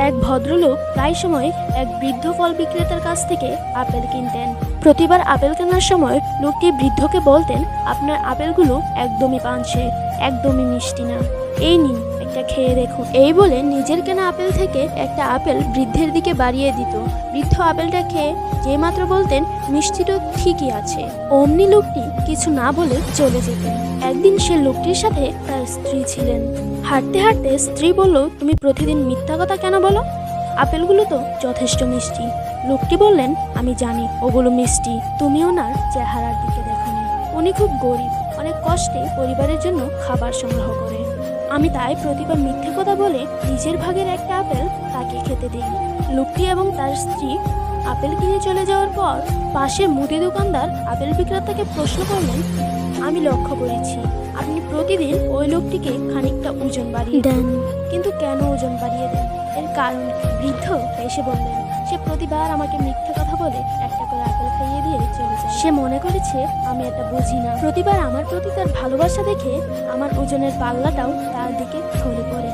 এক ভদ্রলোক প্রায় সময় এক বৃদ্ধ ফল বিক্রেতার কাছ থেকে আপেল কিনতেন। প্রতিবার আপেল কেনার সময় লোকটি বৃদ্ধকে বলতেন, আপনার আপেলগুলো একদমই পানসে, একদমই মিষ্টি না, এই নিন একটা খেয়ে দেখুন। এই বলে নিজের কেনা আপেল থেকে একটা আপেল বৃদ্ধের দিকে বাড়িয়ে দিত। বৃদ্ধ আপেলটা খেয়ে যেই মাত্র বলতেন, মিষ্টি তো ঠিকই আছে, অমনি লোকটি কিছু না বলে চলে যেতেন। একদিন সে লোকটির সাথে তার স্ত্রী ছিলেন। হাঁটতে হাঁটতে স্ত্রী বলল, তুমি প্রতিদিন মিথ্যা কথা কেন বলো? আপেলগুলো তো যথেষ্ট মিষ্টি। লোকটি বললেন, আমি জানি ওগুলো মিষ্টি, তুমি ওনার চেহারার দিকে দেখোনি। উনি খুব গরিব, অনেক কষ্টে পরিবারের জন্য খাবার সংগ্রহ করে। আমি তাই প্রতিবার মিথ্যে কথা বলে নিজের ভাগের একটা আপেল তাকে খেতে দিই। লোকটি এবং তার স্ত্রী আপেল কিনে চলে যাওয়ার পর পাশের মুদি দোকানদার আপেল বিক্রেতাকে প্রশ্ন করলেন, আমি লক্ষ্য করেছি আপনি প্রতিদিন ওই লোকটিকে খানিকটা ওজন বাড়িয়ে দেন, কিন্তু কেন ওজন বাড়িয়ে দেন? এর কারণ কি? বৃদ্ধ এসে বললেন, সে প্রতিবার আমাকে মিথ্যে কথা বলে একটা করে আপেল খাইয়ে দিয়ে চলে যায়। সে মনে করেছে আমি এটা বুঝি না। প্রতিবার আমার প্রতি তার ভালোবাসা দেখে আমার ওজনের পাল্লাটাও তার দিকে ঝরে পড়ে।